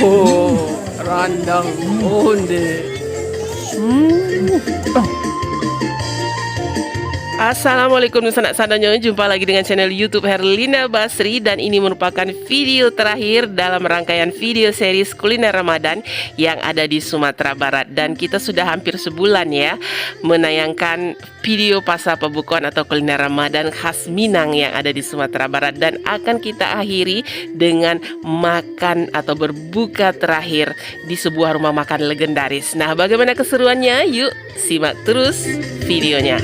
Oh, rendang onde. Assalamualaikum sanak sadanya, jumpa lagi dengan channel YouTube Herlina Basri, dan ini merupakan video terakhir dalam rangkaian video series kuliner Ramadan yang ada di Sumatera Barat. Dan kita sudah hampir sebulan ya menayangkan video pasar pembukuan atau kuliner Ramadan khas Minang yang ada di Sumatera Barat, dan akan kita akhiri dengan makan atau berbuka terakhir di sebuah rumah makan legendaris. Nah, bagaimana keseruannya? Yuk simak terus videonya.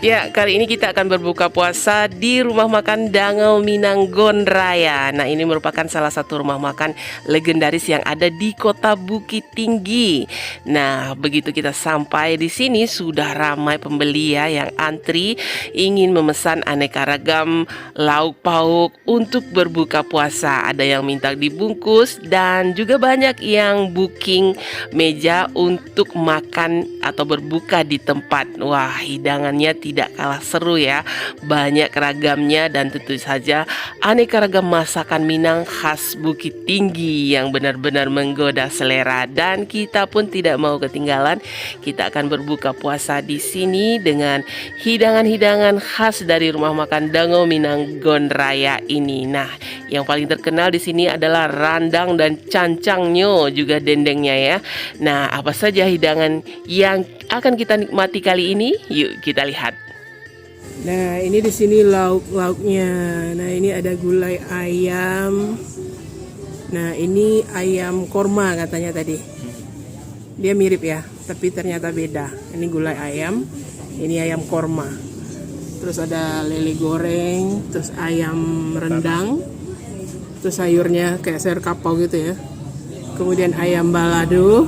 Ya, kali ini kita akan berbuka puasa di rumah makan Dangau Minang Gondraya. Nah, ini merupakan salah satu rumah makan legendaris yang ada di Kota Bukit Tinggi. Nah, begitu kita sampai di sini sudah ramai pembeli ya yang antri ingin memesan aneka ragam lauk pauk untuk berbuka puasa. Ada yang minta dibungkus dan juga banyak yang booking meja untuk makan atau berbuka di tempat. Wah, hidangannya tidak kalah seru ya, banyak ragamnya dan tentu saja aneka ragam masakan Minang khas Bukit Tinggi yang benar-benar menggoda selera. Dan kita pun tidak mau ketinggalan, kita akan berbuka puasa di sini dengan hidangan-hidangan khas dari rumah makan Dangau Minang Gondraya ini. Nah, yang paling terkenal di sini adalah randang dan cancangnya, juga dendengnya ya. Nah, apa saja hidangan yang akan kita nikmati kali ini? Yuk kita lihat. Nah, ini di sini lauk-lauknya. Nah, ini ada gulai ayam. Nah, ini ayam korma katanya tadi. Dia mirip ya, tapi ternyata beda. Ini gulai ayam, ini ayam korma. Terus ada lele goreng, terus ayam rendang. Terus sayurnya kayak sayur kapau gitu ya. Kemudian ayam balado.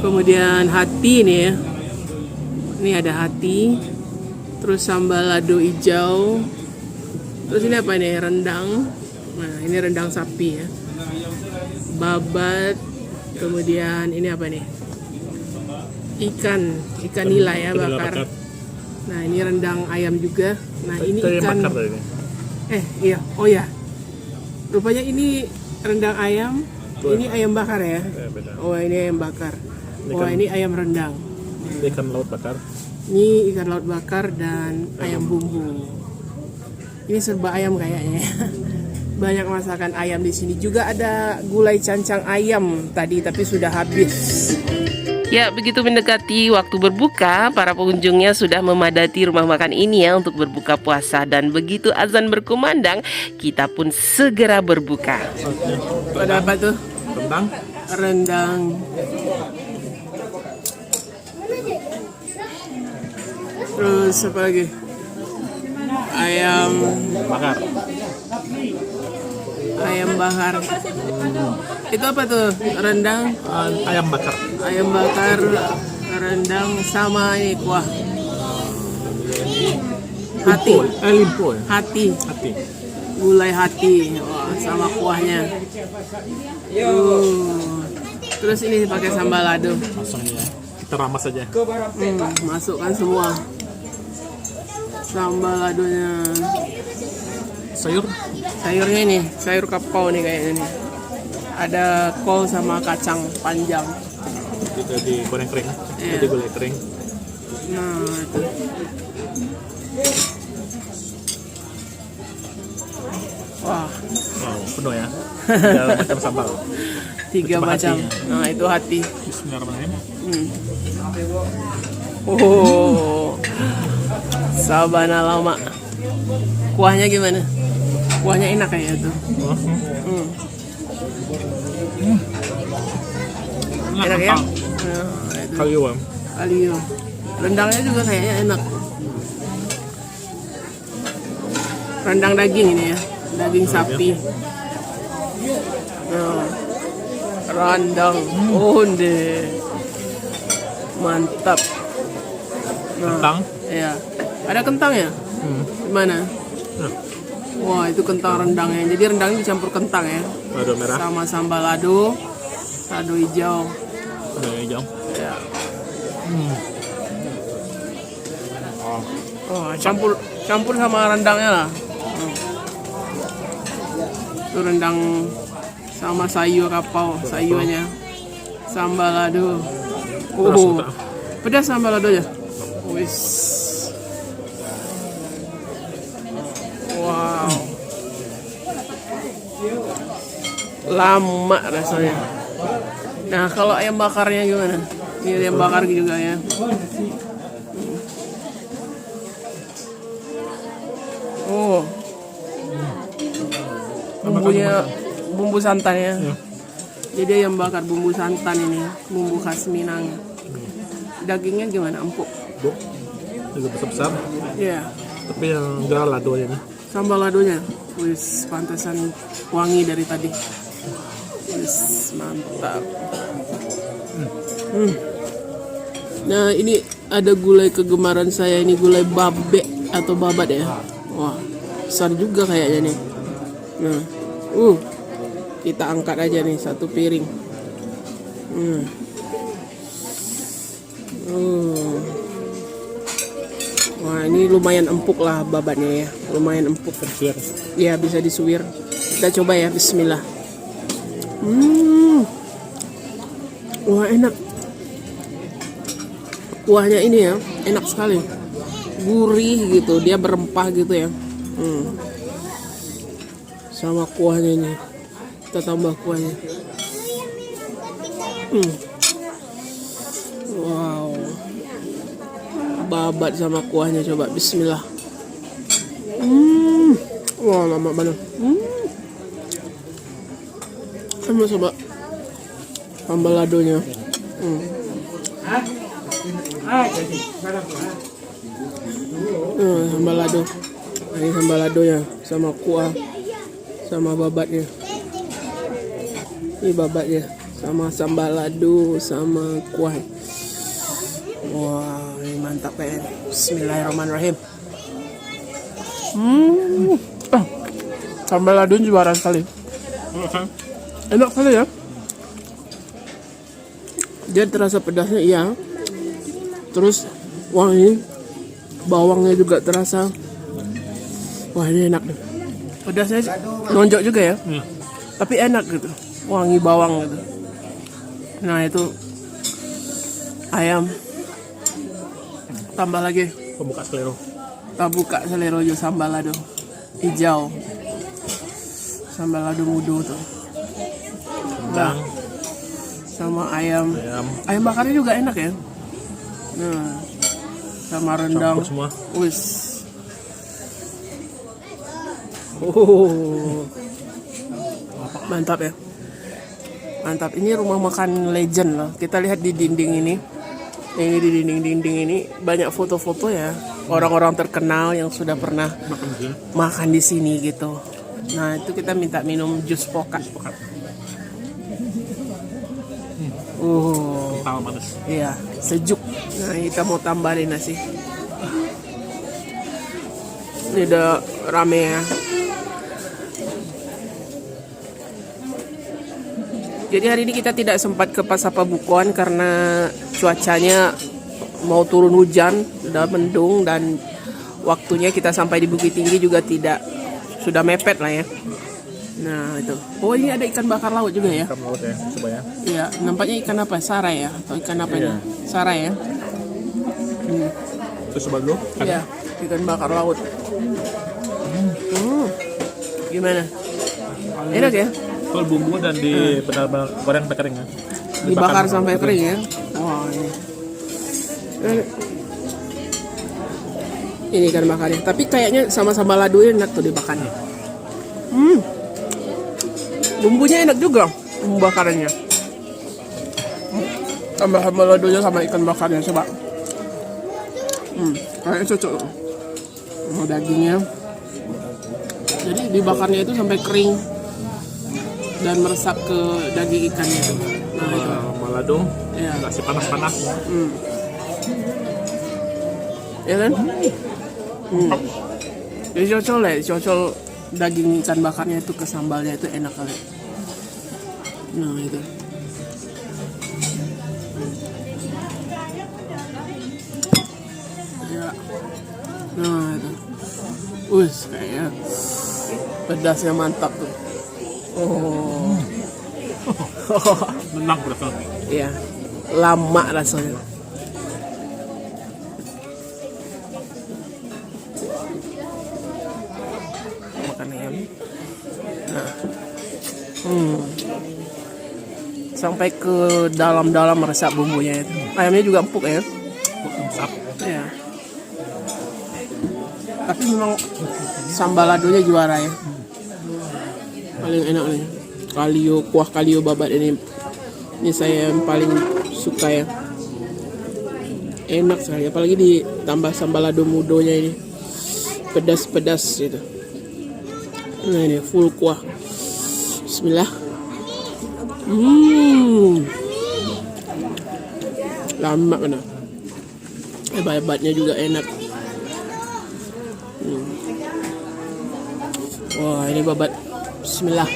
Kemudian hati nih ya. Ini ada hati. Terus sambal lado hijau. Terus ini apa nih? Rendang. Nah, ini rendang sapi ya. Babat. Kemudian ini apa nih? Ikan nila ya bakar. Nah, ini rendang ayam juga. Nah, ini ikan. Iya. Oh ya. Rupanya ini rendang ayam. Ini ayam bakar ya. Oh, ini ayam bakar. Oh, ini ayam rendang. Ikan laut bakar. Ini ikan laut bakar dan ayam bumbu. Ini serba ayam kayaknya. Banyak masakan ayam di sini. Juga ada gulai cancang ayam tadi, tapi sudah habis. Ya, begitu mendekati waktu berbuka, para pengunjungnya sudah memadati rumah makan ini ya untuk berbuka puasa. Dan begitu azan berkumandang, kita pun segera berbuka. Ada apa tuh? Rendang. Terus apa lagi? Ayam Bakar. Ayam bakar. Itu apa tuh? Rendang. Ayam bakar. Ayam bakar, rendang sama ini kuah. Hati. Limpo ya. Hati. Hati. Gulai hati. Wah, sama kuahnya. Terus ini pakai sambal lado. Langsung ya. Kita ramas aja. Masukkan semua. Sambal ladonya. Sayurnya ini, sayur kapau nih kayaknya nih. Ada kol sama kacang panjang. Itu digoreng kering. Iya. Itu gulai kering. Nah, itu. Wah, Wow, penuh ya. Tiga macam sambal. 3 macam. Hatinya. Nah, itu hati. Bismillahirrahmanirrahim. Oh, sabana lama. Kuahnya gimana? Kuahnya enak kayaknya tuh. Enak ya? Nah, itu. Kalio. Rendangnya juga kayaknya enak. Rendang daging ini ya, daging sapi. Nah, rendang onde. Mantap. Nah, Kentang? Iya. Ada kentang ya? Gimana? Wah, itu kentang rendangnya. Jadi rendangnya dicampur kentang ya. Lado merah. Sama sambal lado hijau. Lado hijau. Ya. Oh. Oh, campur sama rendangnya lah. Itu rendang sama sayur kapau, sayurnya. Sambal lado. Oh, pedas sambal ladonya. Wis. Wow. Lama rasanya. Nah, kalau ayam bakarnya gimana? Ini ayam bakar juga ya. Oh. Bumbunya bumbu santan ya. Jadi ayam bakar bumbu santan ini, bumbu khas Minang. Dagingnya gimana? Empuk. Buk. Juga besar-besar. Iya. Tapi yang enggak ladonya nih. Sambal ladonya, wis pantesan wangi dari tadi. Wis mantap. Nah ini ada gulai kegemaran saya, ini gulai babe atau babat ya. Wah besar juga kayaknya nih. Nah, kita angkat aja nih satu piring. Wah ini lumayan empuk lah babatnya ya, lumayan empuk. Ya bisa disuwir. Kita coba ya, Bismillah. Wah enak. Kuahnya ini ya, enak sekali. Gurih gitu, dia berempah gitu ya. Sama kuahnya ini, kita tambah kuahnya. Wow. Babat sama kuahnya, coba Bismillah. Wah lama banget. Coba sambal ladonya. Sambal lado. Ini sambal ladonya sama kuah, sama babatnya. Ini babatnya sama sambal lado sama kuah. Wah, ini mantap kayaknya. Bismillahirrahmanirrahim. Sambal lado juara sekali. Enak sekali ya. Dia terasa pedasnya iya. Terus wangi, bawangnya juga terasa. Wah ini enak nih. Pedasnya nonjok juga ya. Tapi enak gitu. Wangi bawang gitu. Nah itu ayam. Tambah lagi Pembuka selero. Tabuka selero jo sambal lado hijau. Sambal lado mudo tuh. Nah, sama ayam bakarnya juga enak ya. Nah, sama rendang. Campur semua. Wis. Mantap ya. Mantap. Ini rumah makan legend loh. Kita lihat di dinding ini. Ini di dinding-dinding ini banyak foto-foto ya. Orang-orang terkenal yang sudah pernah makan di sini gitu. Nah, itu kita minta minum jus pokat. Kental manis. Iya, sejuk. Nah, kita mau tambahin nasi. Ini udah rame ya. Jadi hari ini kita tidak sempat ke Pasar Pabukuan karena cuacanya mau turun hujan, udah mendung dan waktunya kita sampai di Bukit Tinggi juga sudah mepet lah ya. Nah itu. Oh ini ada ikan bakar laut juga ya? Ikan laut ya, coba ya. Iya, nampaknya ikan apa? Sarai ya? Atau ikan apa ini? Sarai ya? Terus coba dulu. Iya, ikan bakar laut. Gimana? Enak ya? Kalau bumbu dan di benar-benar goreng sampai kering ya. Dibakar sampai kering ya? Wah ini. Ini ikan bakarnya. Tapi kayaknya sama-sama lado enak tuh dibakarnya. Bumbunya enak juga, bumbu bakarannya. Tambah sambal ladonya sama ikan bakarnya, coba. Kayaknya cocok. Dagingnya. Jadi dibakarnya itu sampai kering dan meresap ke daging ikannya itu. Nah itu. Balado. Ya. Kasih panas-panas. Ya kan? Jadi cocol daging ikan bakarnya itu ke sambalnya itu enak kali. Nah itu. Ya. Nah itu. Kayaknya pedasnya mantap tuh. Oh. Menang berasa. Ya, lama rasanya. Makan ayam. Nah, sampai ke dalam-dalam meresap bumbunya itu. Ayamnya juga empuk ya. Masak. Ya. Tapi memang sambaladonya juara ya. Paling enak nih. Kuah kalio babat ini saya yang paling suka ya. Enak sekali, apalagi ditambah sambalado mudonya ini. Pedas-pedas gitu. Nah ini full kuah. Bismillah. Lama kena. Babatnya juga enak. Wah ini babat. Bismillah.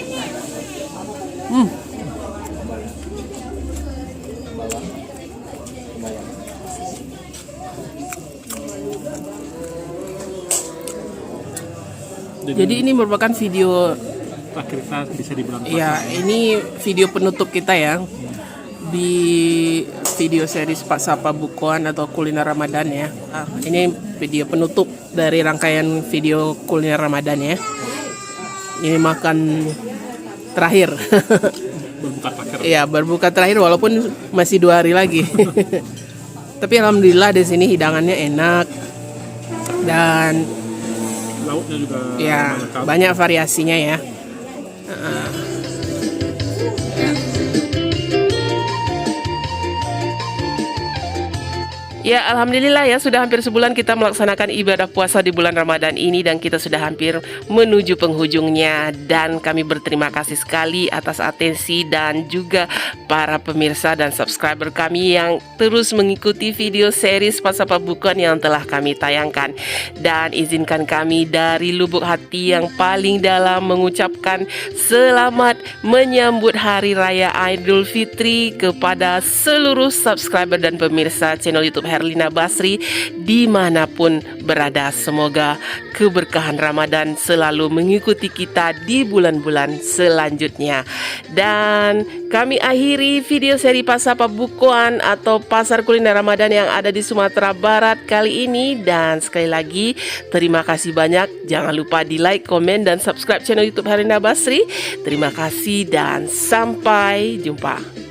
Jadi ini merupakan video Terakhir kita bisa di bulan ya, ini video penutup kita ya di video series Pak Sapa Bukuan atau kuliner Ramadan ya. Ini video penutup dari rangkaian video kuliner Ramadan ya. Ini makan terakhir. berbuka terakhir. Iya, berbuka terakhir walaupun masih 2 hari lagi. Tapi alhamdulillah di sini hidangannya enak dan Lautnya juga ya lengkap. banyak variasinya ya. Ya, alhamdulillah ya, sudah hampir sebulan kita melaksanakan ibadah puasa di bulan Ramadan ini dan kita sudah hampir menuju penghujungnya, dan kami berterima kasih sekali atas atensi dan juga para pemirsa dan subscriber kami yang terus mengikuti video series Pak Sapa Bukuan yang telah kami tayangkan. Dan izinkan kami dari lubuk hati yang paling dalam mengucapkan selamat menyambut Hari Raya Idul Fitri kepada seluruh subscriber dan pemirsa channel YouTube Herlina Basri dimanapun berada. Semoga keberkahan Ramadan selalu mengikuti kita di bulan-bulan selanjutnya. Dan kami akhiri video seri Pak Sapa Bukuan atau Pasar Kuliner Ramadan yang ada di Sumatera Barat kali ini. Dan sekali lagi terima kasih banyak. Jangan lupa di like, komen, dan subscribe channel YouTube Herlina Basri. Terima kasih dan sampai jumpa.